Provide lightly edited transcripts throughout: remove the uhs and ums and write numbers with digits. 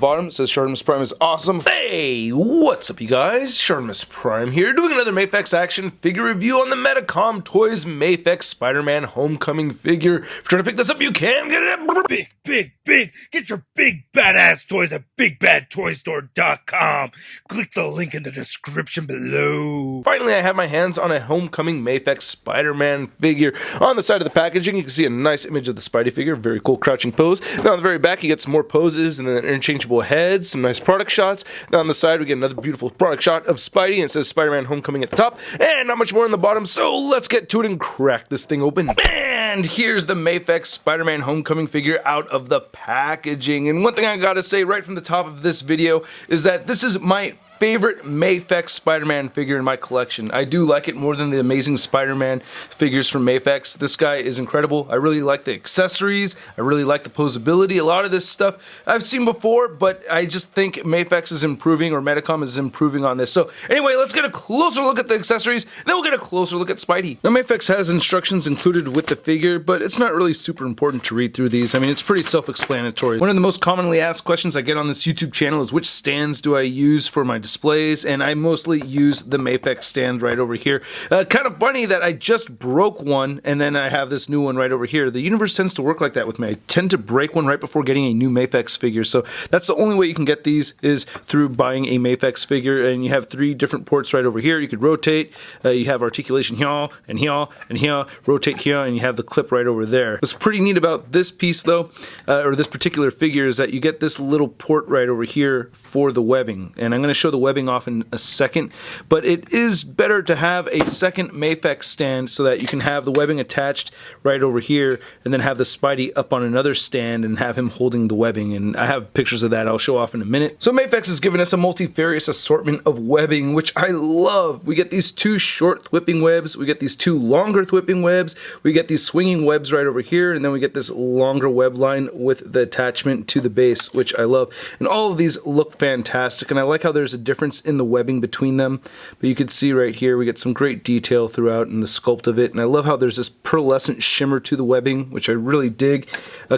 bottom. It says ShartimusPrime is awesome. Hey, what's up you guys? ShartimusPrime here, doing another MAFEX action figure review on the Medicom Toys MAFEX Spider-Man Homecoming figure. If you're trying to pick this up, you can get it. Big. Get your big badass toys at BigBadToyStore.com. Click the link in the description below. Finally, I have my hands on a Homecoming MAFEX Spider-Man figure. On the side of the packaging, you can see a nice image of the Spidey figure. Very cool crouching pose. Now on the very back, you get some more poses and then interchangeable heads, some nice product shots. Now on the side, we get another beautiful product shot of Spidey, and it says Spider-Man Homecoming at the top, and not much more on the bottom, so let's get to it and crack this thing open. And here's the MAFEX Spider-Man Homecoming figure out of the packaging. And one thing I gotta say right from the top of this video is that this is my favorite MAFEX Spider-Man figure in my collection. I do like it more than the Amazing Spider-Man figures from MAFEX. This guy is incredible. I really like the accessories. I really like the posability. A lot of this stuff I've seen before, but I just think MAFEX is improving, or Medicom is improving on this. So anyway, let's get a closer look at the accessories, then we'll get a closer look at Spidey. Now MAFEX has instructions included with the figure, but it's not really super important to read through these. I mean, it's pretty self-explanatory. One of the most commonly asked questions I get on this YouTube channel is which stands do I use for my displays, and I mostly use the MAFEX stand right over here. Kind of funny that I just broke one and then I have this new one right over here. The universe tends to work like that with me. I tend to break one right before getting a new MAFEX figure, so that's the only way you can get these is through buying a MAFEX figure. And you have 3 different ports right over here. You could rotate, you have articulation here and here and here, rotate here, and you have the clip right over there. What's pretty neat about this piece though, or this particular figure, is that you get this little port right over here for the webbing, and I'm going to show the webbing off in a second, but it is better to have a second MAFEX stand so that you can have the webbing attached right over here and then have the Spidey up on another stand and have him holding the webbing, and I have pictures of that I'll show off in a minute. So MAFEX has given us a multifarious assortment of webbing, which I love. We get these 2 short thwipping webs, we get these 2 longer thwipping webs, we get these swinging webs right over here, and then we get this longer web line with the attachment to the base, which I love. And all of these look fantastic, and I like how there's a difference in the webbing between them, but you can see right here we get some great detail throughout in the sculpt of it, and I love how there's this pearlescent shimmer to the webbing, which I really dig.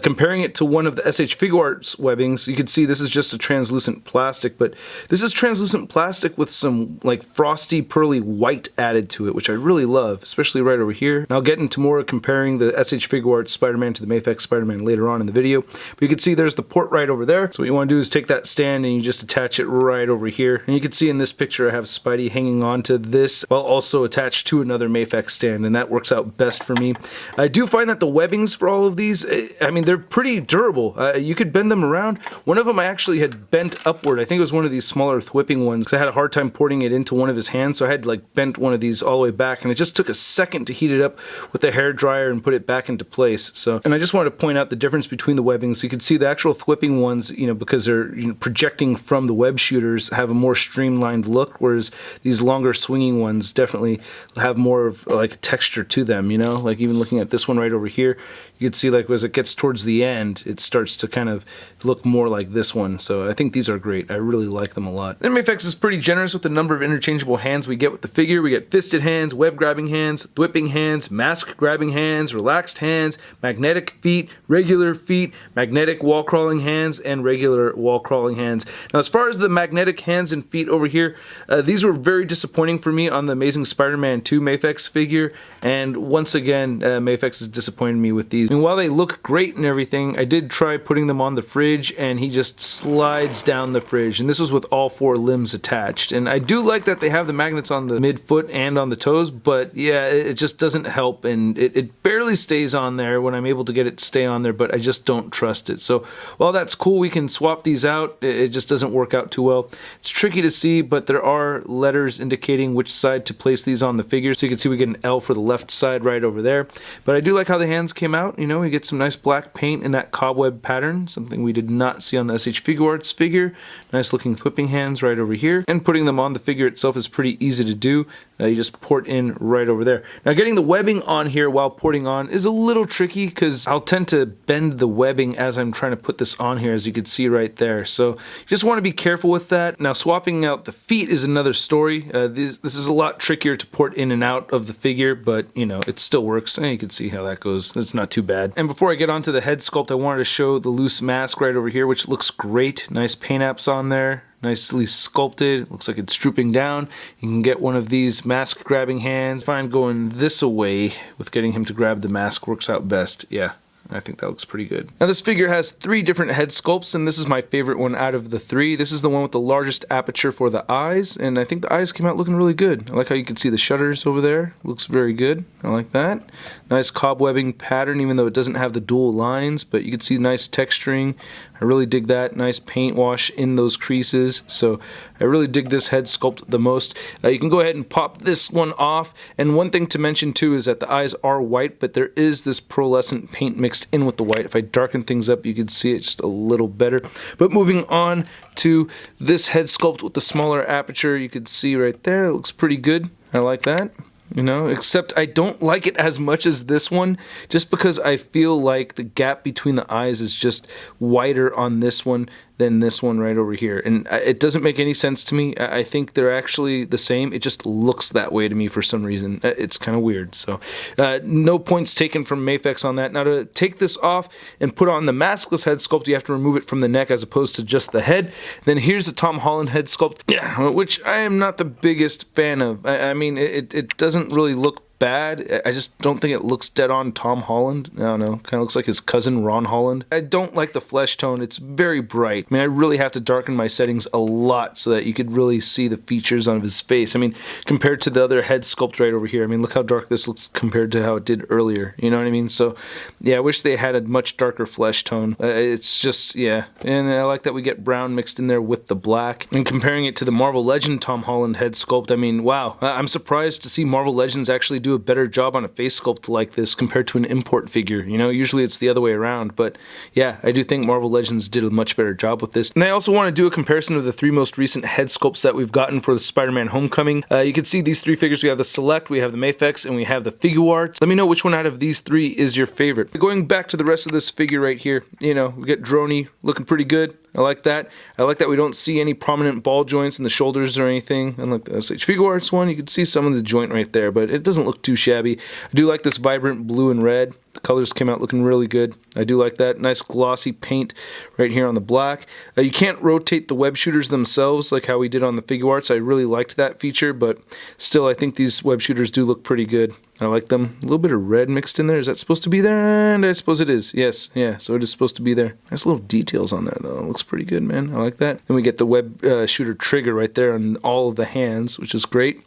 Comparing it to one of the SH Figuarts webbings, you can see this is just a translucent plastic, but this is translucent plastic with some like frosty pearly white added to it, which I really love, especially right over here. And I'll get into more comparing the SH Figuarts Spider-Man to the MAFEX Spider-Man later on in the video, but you can see there's the port right over there. So what you want to do is take that stand and you just attach it right over here, and you can see in this picture I have Spidey hanging on to this while also attached to another MAFEX stand, and that works out best for me. I do find that the webbings for all of these, I mean, they're pretty durable. You could bend them around. One of them I actually had bent upward. I think it was one of these smaller thwipping ones, because I had a hard time porting it into one of his hands, so I had like bent one of these all the way back, and it just took a second to heat it up with the hair dryer and put it back into place. So, and I just wanted to point out the difference between the webbings. You can see the actual thwipping ones, you know, because they're projecting from the web shooters, have a more streamlined look, whereas these longer swinging ones definitely have more of like texture to them, you know, like even looking at this one right over here, you can see like as it gets towards the end, it starts to kind of look more like this one. So I think these are great. I really like them a lot. And MAFEX is pretty generous with the number of interchangeable hands we get with the figure. We get fisted hands, web grabbing hands, thwipping hands, mask grabbing hands, relaxed hands, magnetic feet, magnetic wall crawling hands, and regular wall crawling hands. Now as far as the magnetic hands and feet over here, these were very disappointing for me on the Amazing Spider-Man 2 MAFEX figure, and once again MAFEX has disappointed me with these. And while they look great and everything, I did try putting them on the fridge and he just slides down the fridge, and this was with all 4 limbs attached. And I do like that they have the magnets on the midfoot and on the toes, but yeah, it just doesn't help, and it barely stays on there when I'm able to get it to stay on there, but I just don't trust it. So while that's cool, we can swap these out, it just doesn't work out too well. It's tricky to see, but there are letters indicating which side to place these on the figure, so you can see we get an L for the left side right over there. But I do like how the hands came out. You know, we get some nice black paint in that cobweb pattern, something we did not see on the SH Figuarts figure. Nice looking thwipping hands right over here, and putting them on the figure itself is pretty easy to do. You just port in right over there. Now getting the webbing on here while porting on is a little tricky because I'll tend to bend the webbing as I'm trying to put this on here, as you can see right there. So you just want to be careful with that. Now, swapping out the feet is another story. This is a lot trickier to port in and out of the figure, but you know, it still works. And you can see how that goes. It's not too bad. And before I get onto the head sculpt, I wanted to show the loose mask right over here, which looks great. Nice paint apps on there. Nicely sculpted. Looks like it's drooping down. You can get one of these mask grabbing hands. I find going this away with getting him to grab the mask works out best. Yeah, I think that looks pretty good. Now this figure has 3 different head sculpts, and this is my favorite one out of the 3. This is the one with the largest aperture for the eyes, and I think the eyes came out looking really good. I like how you can see the shutters over there. Looks very good. I like that. Nice cobwebbing pattern, even though it doesn't have the dual lines, but you can see nice texturing. I really dig that. Nice paint wash in those creases. So I really dig this head sculpt the most. You can go ahead and pop this one off. And one thing to mention too is that the eyes are white, but there is this pearlescent paint mixed in with the white. If I darken things up, you can see it just a little better. But moving on to this head sculpt with the smaller aperture, you can see right there, it looks pretty good. I like that. You know, except I don't like it as much as this one, just because I feel like the gap between the eyes is just wider on this one than this one right over here. And it doesn't make any sense to me. I think they're actually the same. It just looks that way to me for some reason. It's kind of weird. So no points taken from MAFEX on that. Now to take this off and put on the maskless head sculpt, you have to remove it from the neck as opposed to just the head. Then here's the Tom Holland head sculpt, which I am not the biggest fan of. I mean, it doesn't really look bad. I just don't think it looks dead on Tom Holland. I don't know. Kind of looks like his cousin Ron Holland. I don't like the flesh tone. It's very bright. I mean, I really have to darken my settings a lot so that you could really see the features on his face. I mean, compared to the other head sculpt right over here. I mean, look how dark this looks compared to how it did earlier. You know what I mean? So, yeah, I wish they had a much darker flesh tone. It's just, yeah. And I like that we get brown mixed in there with the black. And comparing it to the Marvel Legend Tom Holland head sculpt, I mean, wow. I'm surprised to see Marvel Legends actually do a better job on a face sculpt like this compared to an import figure. You know, usually it's the other way around, but yeah, I do think Marvel Legends did a much better job with this. And I also want to do a comparison of the 3 most recent head sculpts that we've gotten for the Spider-Man Homecoming. You can see these 3 figures. We have the Select, we have the MAFEX, and we have the Figuarts. Let me know which one out of these 3 is your favorite. Going back to the rest of this figure right here, you know, we get Droney looking pretty good. I like that. I like that we don't see any prominent ball joints in the shoulders or anything. Unlike the SH Figuarts one, you can see some of the joint right there, but it doesn't look too shabby. I do like this vibrant blue and red. The colors came out looking really good. I do like that. Nice glossy paint right here on the black. You can't rotate the web shooters themselves like how we did on the Figuarts. I really liked that feature, but still I think these web shooters do look pretty good. I like them. A little bit of red mixed in there. Is that supposed to be there? And I suppose it is. Yes, yeah, so it is supposed to be there. Nice little details on there, though. It looks pretty good, man. I like that. Then we get the web shooter trigger right there on all of the hands, which is great.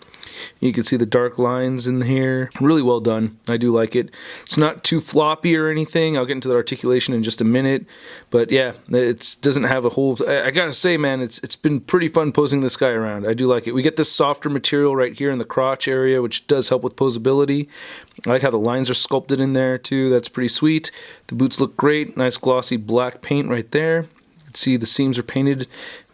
You can see the dark lines in here. Really well done. I do like it. It's not too floppy or anything. I'll get into the articulation in just a minute. But yeah, it doesn't have a whole... I gotta say, man, it's been pretty fun posing this guy around. I do like it. We get this softer material right here in the crotch area, which does help with posability. I like how the lines are sculpted in there, too. That's pretty sweet. The boots look great. Nice glossy black paint right there. You can see the seams are painted.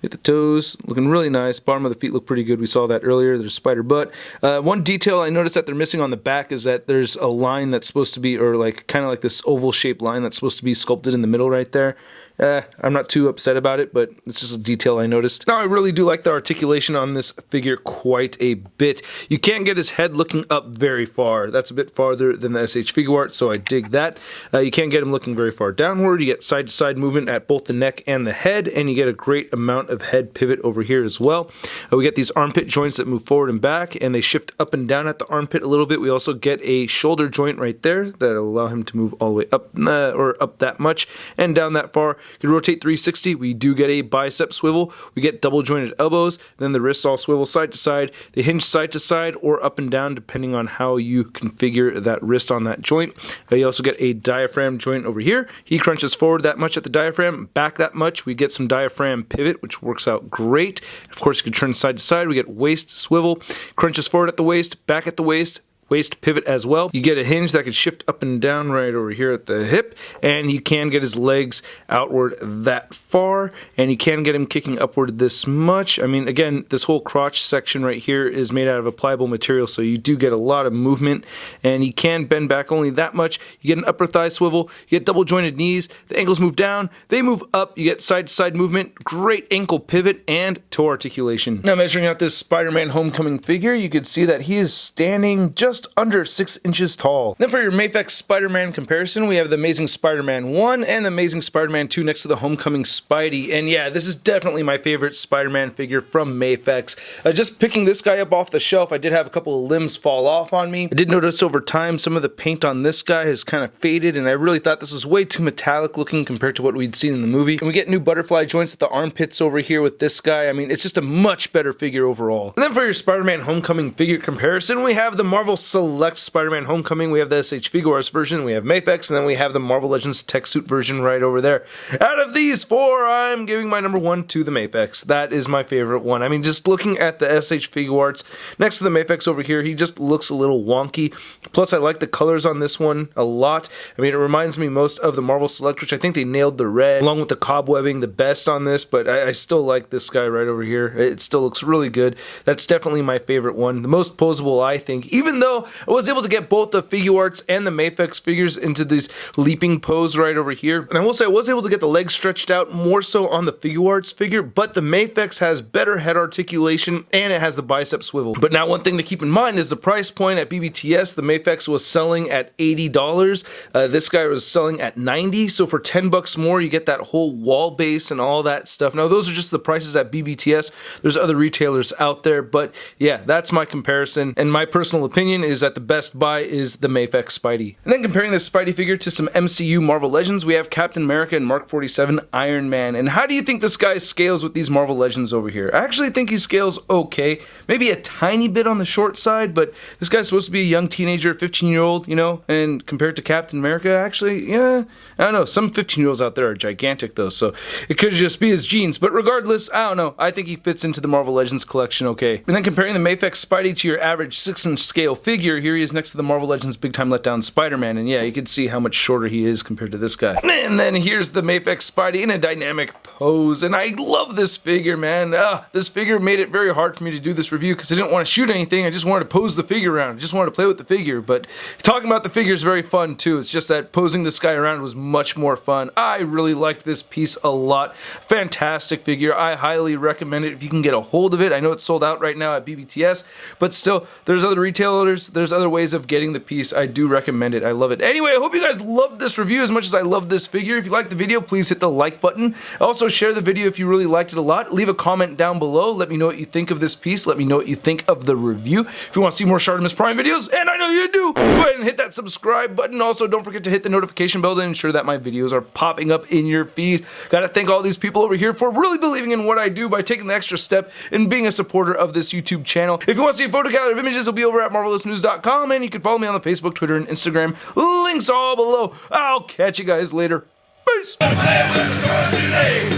At the toes, looking really nice. Bottom of the feet look pretty good. We saw that earlier. There's spider butt. One detail I noticed that they're missing on the back is that there's a line that's supposed to be, or like kind of like this oval shaped line that's supposed to be sculpted in the middle right there. I'm not too upset about it, but it's just a detail I noticed. Now, I really do like the articulation on this figure quite a bit. You can't get his head looking up very far. That's a bit farther than the SH Figuart, so I dig that. You can't get him looking very far downward. You get side-to-side movement at both the neck and the head, and you get a great amount of head pivot over here as well. We get these armpit joints that move forward and back, and they shift up and down at the armpit a little bit. We also get a shoulder joint right there that'll allow him to move all the way up, or up that much, and down that far. You can rotate 360. We do get a bicep swivel. We get double jointed elbows. Then the wrists all swivel side to side. They hinge side to side or up and down depending on how you configure that wrist on that joint. You also get a diaphragm joint over here. He crunches forward that much at the diaphragm, back that much. We get some diaphragm pivot, which works out great. Of course, you can turn side to side. We get waist swivel. Crunches forward at the waist, back at the waist waist pivot as well. You get a hinge that can shift up and down right over here at the hip, and you can get his legs outward that far, and you can get him kicking upward this much. I mean, again, this whole crotch section right here is made out of a pliable material, so you do get a lot of movement, and you can bend back only that much. You get an upper thigh swivel, you get double jointed knees, the ankles move down, they move up, you get side to side movement, great ankle pivot, and toe articulation. Now measuring out this Spider-Man Homecoming figure, you can see that he is standing just under 6 inches tall. Then for your MAFEX Spider-Man comparison, we have the Amazing Spider-Man 1 and the Amazing Spider-Man 2 next to the Homecoming Spidey, and yeah, this is definitely my favorite Spider-Man figure from MAFEX. Just picking this guy up off the shelf, I did have a couple of limbs fall off on me. I did notice over time some of the paint on this guy has kind of faded, and I really thought this was way too metallic looking compared to what we'd seen in the movie. And we get new butterfly joints at the armpits over here with this guy. I mean, it's just a much better figure overall. And then for your Spider-Man Homecoming figure comparison, we have the Marvel Select Spider-Man Homecoming, we have the SH Figuarts version, we have MAFEX, and then we have the Marvel Legends Tech Suit version right over there. Out of these four, I'm giving my number one to the MAFEX. That is my favorite one. I mean, just looking at the SH Figuarts next to the MAFEX over here, he just looks a little wonky. Plus, I like the colors on this one a lot. I mean, it reminds me most of the Marvel Select, which I think they nailed the red, along with the cobwebbing, the best on this, but I still like this guy right over here. It still looks really good. That's definitely my favorite one. The most posable, I think, even though I was able to get both the Figuarts and the MAFEX figures into this leaping pose right over here. And I will say I was able to get the legs stretched out more so on the Figuarts figure, but the MAFEX has better head articulation and it has the bicep swivel. But now one thing to keep in mind is the price point at BBTS. The MAFEX was selling at $80. This guy was selling at $90. So for $10 more, you get that whole wall base and all that stuff. Now those are just the prices at BBTS. There's other retailers out there, but yeah, that's my comparison. And my personal opinion is that the best buy is the MAFEX Spidey. And then comparing this Spidey figure to some MCU Marvel Legends, we have Captain America and Mark 47 Iron Man. And how do you think this guy scales with these Marvel Legends over here? I actually think he scales okay. Maybe a tiny bit on the short side, but this guy's supposed to be a young teenager, 15-year-old, you know, and compared to Captain America, actually, yeah, I don't know. Some 15-year-olds out there are gigantic, though, so it could just be his genes. But regardless, I don't know. I think he fits into the Marvel Legends collection okay. And then comparing the MAFEX Spidey to your average 6-inch scale figure, here he is next to the Marvel Legends Big Time Letdown Spider-Man, and yeah, you can see how much shorter he is compared to this guy. And then here's the MAFEX Spidey in a dynamic pose, and I love this figure, man. This figure made it very hard for me to do this review because I didn't want to shoot anything. I just wanted to pose the figure around. I just wanted to play with the figure, but talking about the figure is very fun too. It's just that posing this guy around was much more fun. I really liked this piece a lot. Fantastic figure. I highly recommend it if you can get a hold of it. I know it's sold out right now at BBTS, but still, there's other retailers, there's other ways of getting the piece. I do recommend it. I love it. Anyway, I hope you guys loved this review as much as I love this figure. If you liked the video, please hit the like button. Also, share the video if you really liked it a lot. Leave a comment down below. Let me know what you think of this piece. Let me know what you think of the review. If you want to see more ShartimusPrime videos, and I know you do, go ahead and hit that subscribe button. Also, don't forget to hit the notification bell to ensure that my videos are popping up in your feed. Gotta thank all these people over here for really believing in what I do by taking the extra step and being a supporter of this YouTube channel. If you want to see a photo gallery of images, it'll be over at marvelousnews.com, and you can follow me on the Facebook, Twitter, and Instagram. Links all below. I'll catch you guys later. Peace. I'm gonna play with my toys today.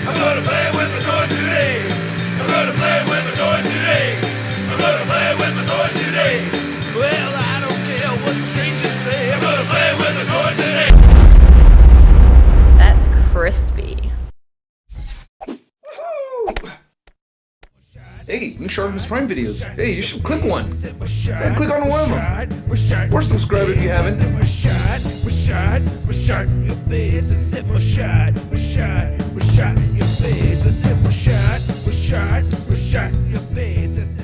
I'm gonna play with my toys today. I'm gonna play with my toys today. I'm gonna play with my toys today. Well, I don't care what the strangers say. I'm gonna play with my toys today. That's crispy. Hey, new ShartimusPrime videos. Hey, you should click one. Yeah, click on one of them. Or subscribe if you haven't. Your face, I said my shot, your face, I said my shot, your face.